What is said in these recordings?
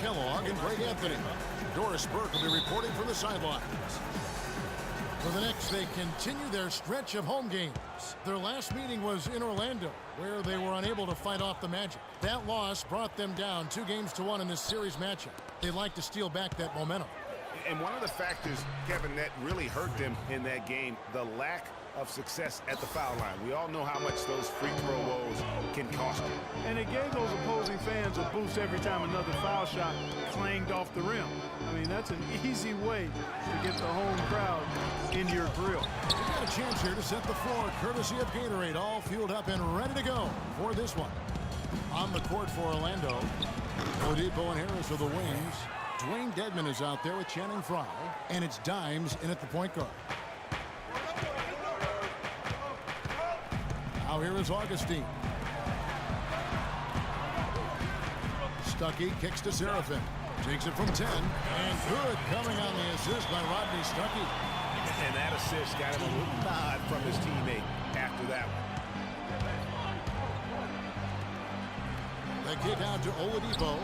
Kellogg and Greg Anthony. Doris Burke will be reporting from the sidelines. For the Knicks, they continue their stretch of home games. Their last meeting was in Orlando, where they were unable to fight off the Magic. That loss brought them down 2-1 in this series matchup. They'd like to steal back that momentum. And one of the factors, Kevin, that really hurt them in that game, the lack of success at the foul line. We all know how much those free throw woes can cost you. And it gave those opposing fans a boost every time another foul shot clanged off the rim. I mean, that's an easy way to get the home crowd in your grill. They've got a chance here to set the floor, courtesy of Gatorade, all fueled up and ready to go for this one. On the court for Orlando, Oladipo and Harris are the wings. Dwayne Dedmon is out there with Channing Frye, and it's Dimes in at the point guard. Now here is Augustine. Stuckey kicks to Serafin. Takes it from 10. And good coming on the assist by Rodney Stuckey. And that assist got him a little nod from his teammate after that one. The kick out to Oladipo.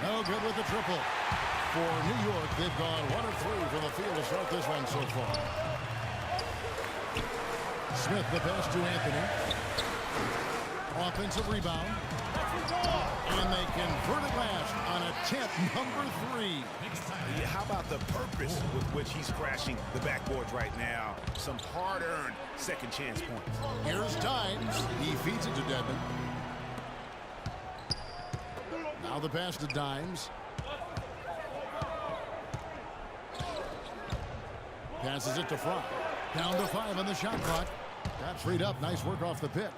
No good with the triple. For New York, they've gone 1 of 3 from the field to start this one so far. Smith, the pass to Anthony. Offensive rebound. And they convert at last on attempt number 3. Yeah, how about the purpose with which he's crashing the backboards right now? Some hard-earned second chance points. Here's Dimes. He feeds it to Dedmon. Now the pass to Dimes. Passes it to Frye. Down to 5 on the shot clock. Got freed up. Nice work off the pick.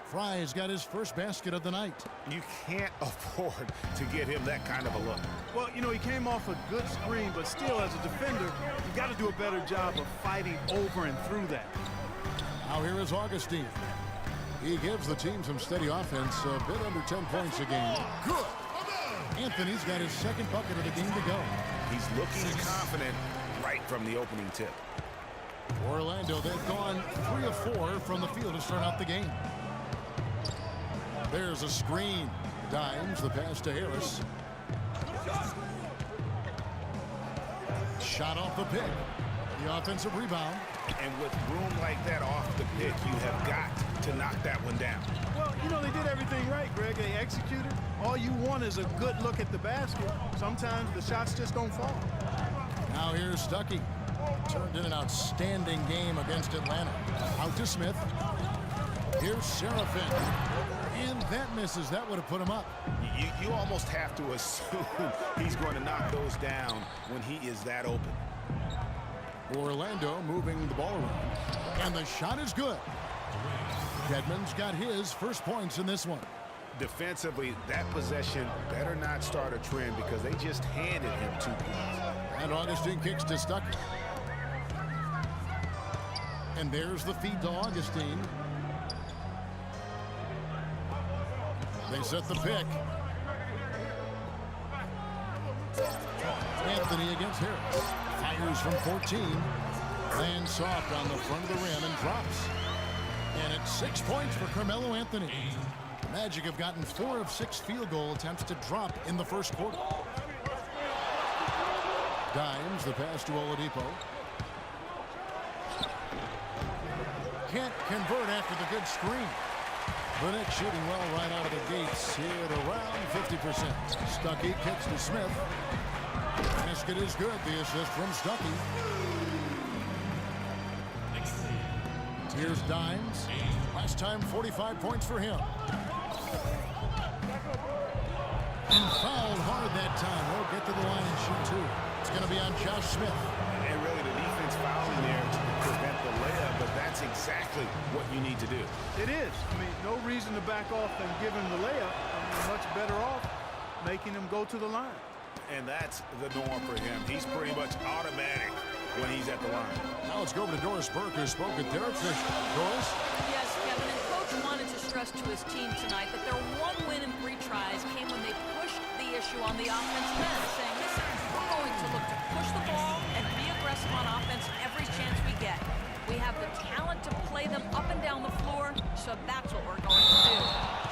Frye has got his first basket of the night. You can't afford to get him that kind of a look. Well, you know, he came off a good screen, but still, as a defender, you got to do a better job of fighting over and through that. Now here is Augustine. He gives the team some steady offense, a bit under 10 points a game. Good. Anthony's got his second bucket of the game to go. He's looking confident right from the opening tip. Orlando, they've gone 3 of 4 from the field to start out the game. There's a screen. Dimes, the pass to Harris. Shot off the pick. The offensive rebound. And with room like that off the pick, you have got to knock that one down. Well, you know, they did everything right, Greg. They executed. All you want is a good look at the basket. Sometimes the shots just don't fall. Now here's Stuckey. Turned in an outstanding game against Atlanta. Out to Smith. Here's Serafin. And that misses. That would have put him up. You almost have to assume he's going to knock those down when he is that open. Orlando moving the ball around. And the shot is good. Dedmon's got his first points in this one. Defensively, that possession better not start a trend because they just handed him 2 points. And Augustine kicks to Stuckey. And there's the feed to Augustine. They set the pick. Anthony against Harris. Fires from 14. Lands soft on the front of the rim and drops. And it's 6 points for Carmelo Anthony. The Magic have gotten 4 of 6 field goal attempts to drop in the first quarter. Dimes, the pass to Oladipo. Can't convert after the good screen. The Knicks shooting well right out of the gates here at around 50%. Stuckey kicks to Smith. Basket is good. The assist from Stuckey. Here's Dimes. Last time 45 points for him. And fouled hard that time. Won't get to the line and shoot 2. It's going to be on Josh Smith. And really the defense fouling there to prevent the layup, but that's exactly what you need to do. It is. I mean, no reason to back off and give him the layup. I mean, much better off making him go to the line. And that's the norm for him. He's pretty much automatic when he's at the line. Now let's go over to Doris Burke, who spoke with Derek Fisher. Doris? Yes, Kevin, and Coach wanted to stress to his team tonight that their 1 win in 3 tries came when they pushed the issue on the offensive end, saying, listen, we're going to look to push the ball and be aggressive on offense every chance we get. We have the talent to play them up and down the floor, so that's what we're going to do.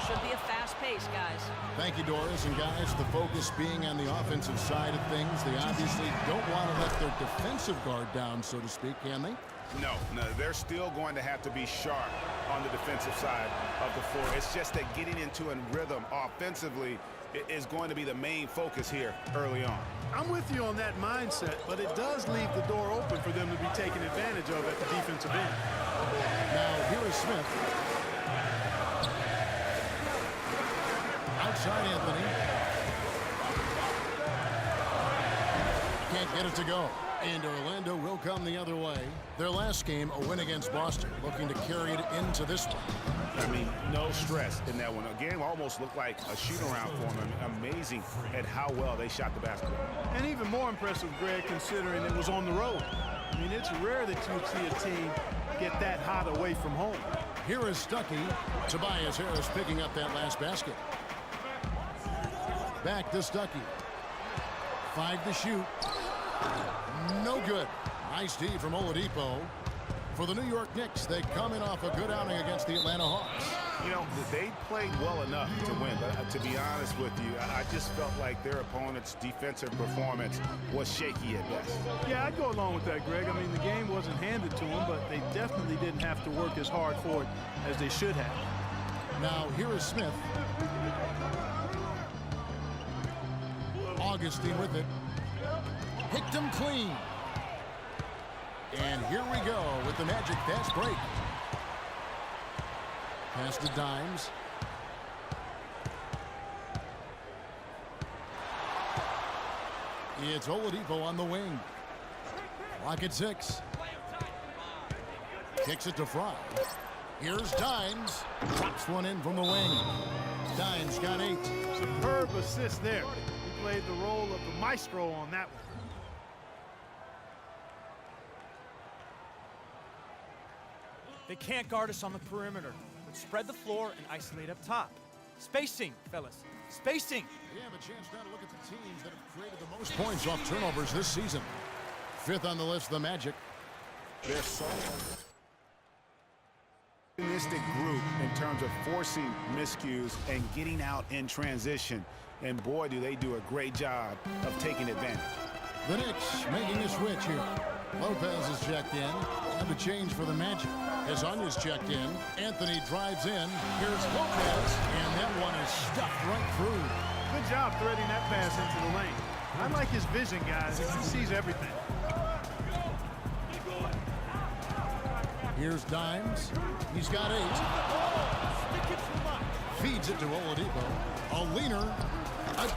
should be a fast pace, guys. Thank you, Doris. And guys, the focus being on the offensive side of things, they obviously don't want to let their defensive guard down, so to speak, can they? No, they're still going to have to be sharp on the defensive side of the floor. It's just that getting into a rhythm offensively is going to be the main focus here early on. I'm with you on that mindset, but it does leave the door open for them to be taken advantage of at the defensive end. Now, here is Smith. Outside Anthony. Can't get it to go. And Orlando will come the other way. Their last game, a win against Boston, looking to carry it into this one. I mean, no stress in that one. The game almost looked like a shoot-around for them. Amazing at how well they shot the basketball. And even more impressive, Greg, considering it was on the road. I mean, it's rare that you see a team get that hot away from home. Here is Stuckey. Tobias Harris picking up that last basket. Back to Stuckey. 5 to shoot. No good. Nice D from Oladipo. For the New York Knicks, they come in off a good outing against the Atlanta Hawks. You know, they played well enough to win, but to be honest with you, I just felt like their opponent's defensive performance was shaky at best. Yeah, I'd go along with that, Greg. I mean, the game wasn't handed to them, but they definitely didn't have to work as hard for it as they should have. Now, here is Smith. Augustine with it. Picked him clean. And here we go with the Magic fast break. Pass to Dimes. It's Oladipo on the wing. Clock at 6. Kicks it to Fry. Here's Dimes. Drops one in from the wing. Dimes got 8. Superb assist there. He played the role of the maestro on that one. They can't guard us on the perimeter. Let's spread the floor and isolate up top. Spacing, fellas. Spacing. We have a chance now to look at the teams that have created the most points off turnovers this season. 5th on the list, the Magic. They're so optimistic group in terms of forcing miscues and getting out in transition. And boy, do they do a great job of taking advantage. The Knicks making a switch here. Lopez is checked in. And the change for the Magic. Hezonja's checked in. Anthony drives in. Here's Lopez. And that one is stuffed right through. Good job threading that pass into the lane. I like his vision, guys. He sees everything. Here's Dimes. He's got 8. Feeds it to Oladipo. A leaner.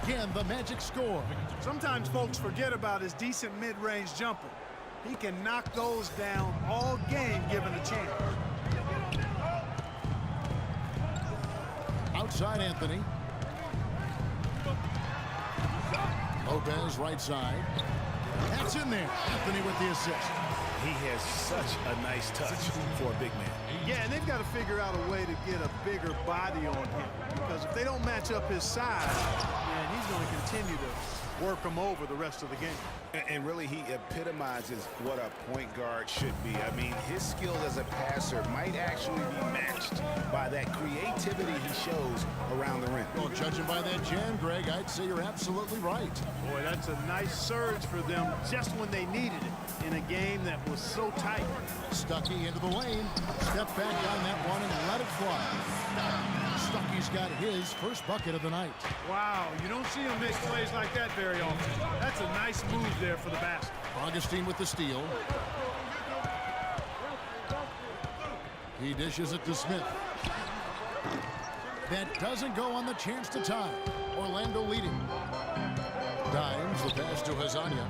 Again, the Magic score. Sometimes folks forget about his decent mid-range jumper. He can knock those down all game given a chance. Outside Anthony. Lopez right side. That's in there. Anthony with the assist. He has such a nice touch for a big man. Yeah, and they've got to figure out a way to get a bigger body on him. Because if they don't match up his size, man, he's going to continue to work him over the rest of the game. And really, he epitomizes what a point guard should be. I mean, his skill as a passer might actually be matched by that creativity he shows around the rim. Well, judging by that jam, Greg, I'd say you're absolutely right. Boy, that's a nice surge for them just when they needed it in a game that was so tight. Stuckey into the lane. Step back on that one and let it fly. Stuckey's got his first bucket of the night. Wow, you don't see him make plays like that very often. That's a nice move there for the basket. Augustine with the steal. He dishes it to Smith. That doesn't go on the chance to tie. Orlando leading. Dimes, the pass to Hezonja.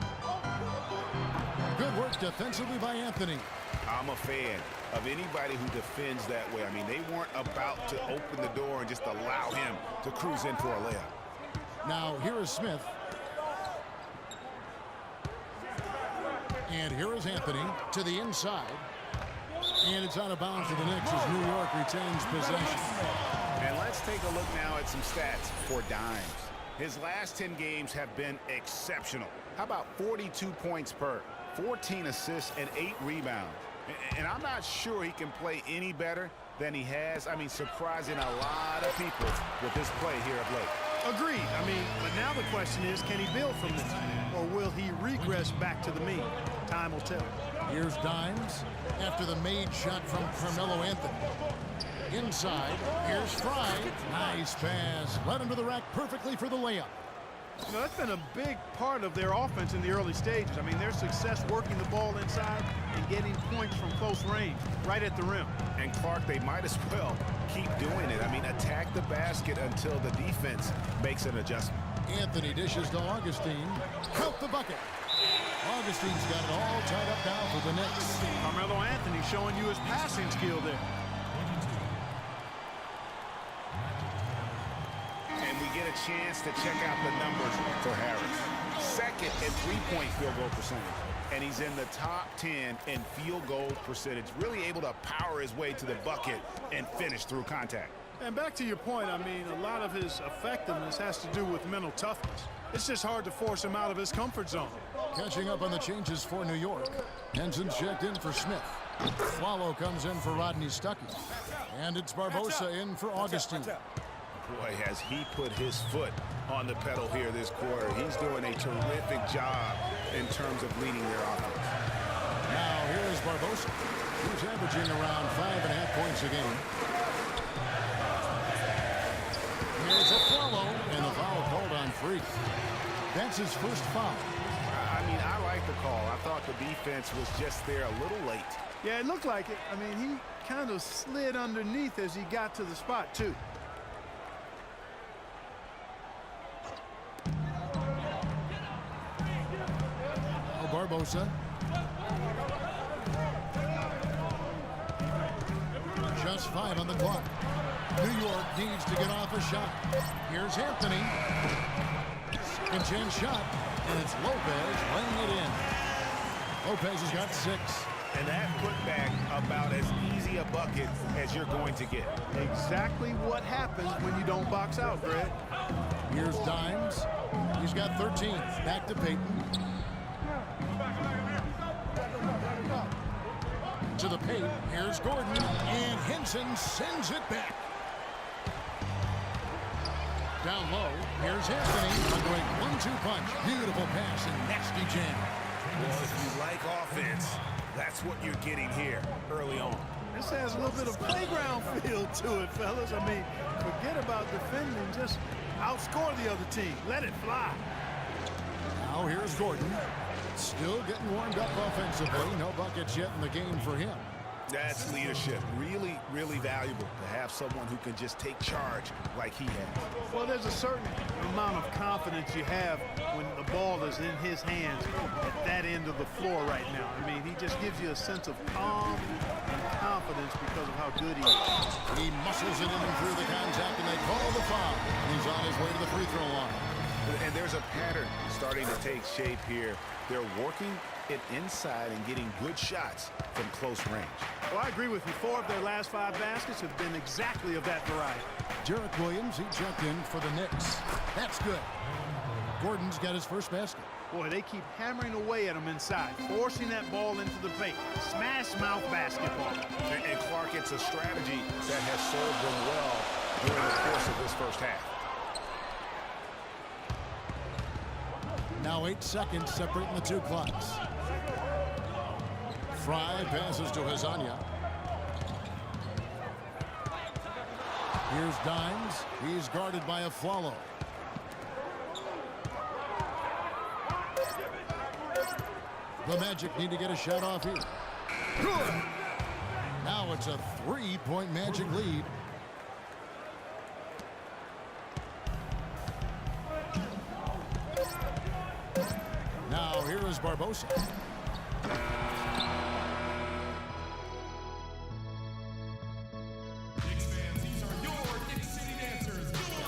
Good work defensively by Anthony. I'm a fan of anybody who defends that way. I mean, they weren't about to open the door and just allow him to cruise in for a layup. Now, here is Smith. And here is Anthony to the inside. And it's out of bounds for the Knicks as New York retains possession. And let's take a look now at some stats for Dimes. His last 10 games have been exceptional. How about 42 points per, 14 assists, and 8 rebounds? And I'm not sure he can play any better, than he has. I mean, surprising a lot of people with this play here of late. Agreed. I mean, but now the question is, can he build from this? Or will he regress back to the mean? Time will tell. Here's Dimes after the made shot from Carmelo Anthony. Inside, here's Fry. Nice pass. Led him to the rack perfectly for the layup. You know, that's been a big part of their offense in the early stages. I mean, their success working the ball inside and getting points from close range, right at the rim. And Clark, they might as well keep doing it. I mean, attack the basket until the defense makes an adjustment. Anthony dishes to Augustine. Count the bucket. Augustine's got it all tied up now for the Knicks. Carmelo Anthony showing you his passing skill there. And we get a chance to check out the numbers for Harris. Second in three-point field goal percentage. And he's in the top 10 in field goal percentage. Really able to power his way to the bucket and finish through contact. And back to your point, I mean, a lot of his effectiveness has to do with mental toughness. It's just hard to force him out of his comfort zone. Catching up on the changes for New York. Henson's checked in for Smith. Swallow comes in for Rodney Stuckey. And it's Barbosa in for Augustine. Boy, has he put his foot on the pedal here this quarter. He's doing a terrific job in terms of leading their offense. Now here's Barbosa. He's averaging around 5.5 points a game. Here's a follow, and the foul called on Freak. That's his first foul. I mean, I like the call. I thought the defense was just there a little late. Yeah, it looked like it. I mean, he kind of slid underneath as he got to the spot, too. Barbosa. Just 5 on the clock. New York needs to get off a shot. Here's Anthony. Second chance shot, and it's Lopez laying it in. Lopez has got 6. And that putback about as easy a bucket as you're going to get. Exactly what happens when you don't box out, Greg. Here's Dimes. He's got 13. Back to Payton. To the paint. Here's Gordon. And Henson sends it back. Down low. Here's Anthony. Underway 1-2 punch. Beautiful pass and nasty jam. Well, if you like offense, that's what you're getting here early on. This has a little bit of playground feel to it, fellas. I mean, forget about defending. Just outscore the other team. Let it fly. Now here's Gordon. Still getting warmed up offensively. No buckets yet in the game for him. That's leadership. Really, really valuable to have someone who can just take charge like he has. Well, there's a certain amount of confidence you have when the ball is in his hands at that end of the floor right now. I mean, he just gives you a sense of calm and confidence because of how good he is. He muscles it in through the contact, and they call the foul. He's on his way to the free throw line. And there's a pattern starting to take shape here. They're working it inside and getting good shots from close range. Well, I agree with you. 4 of their last 5 baskets have been exactly of that variety. Derek Williams, he checked in for the Knicks. That's good. Gordon's got his first basket. Boy, they keep hammering away at him inside, forcing that ball into the paint. Smash mouth basketball. And Clark, it's a strategy that has served them well during the course of this first half. Now 8 seconds separating the 2 clocks. Fry passes to Hezonja. Here's Dimes. He's guarded by Afflalo. The Magic need to get a shot off here. Good. Now it's a 3-point Magic lead. Now here is Barbosa.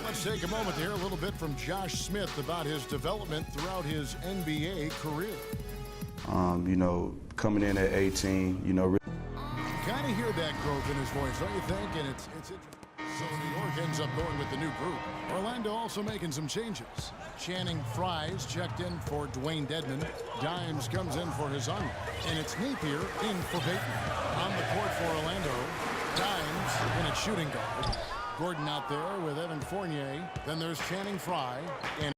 Let's take a moment to hear a little bit from Josh Smith about his development throughout his NBA career. You know, coming in at 18, you know. Kind of hear that growth in his voice, don't you think? And it's interesting. So New York ends up going with the new group. Orlando also making some changes. Channing Frye's checked in for Dwayne Dedman. Dimes comes in for Hezonja. And it's Napier in for Payton. On the court for Orlando, Dimes Williams in at shooting guard. Gordon out there with Evan Fournier. Then there's Channing Frye. And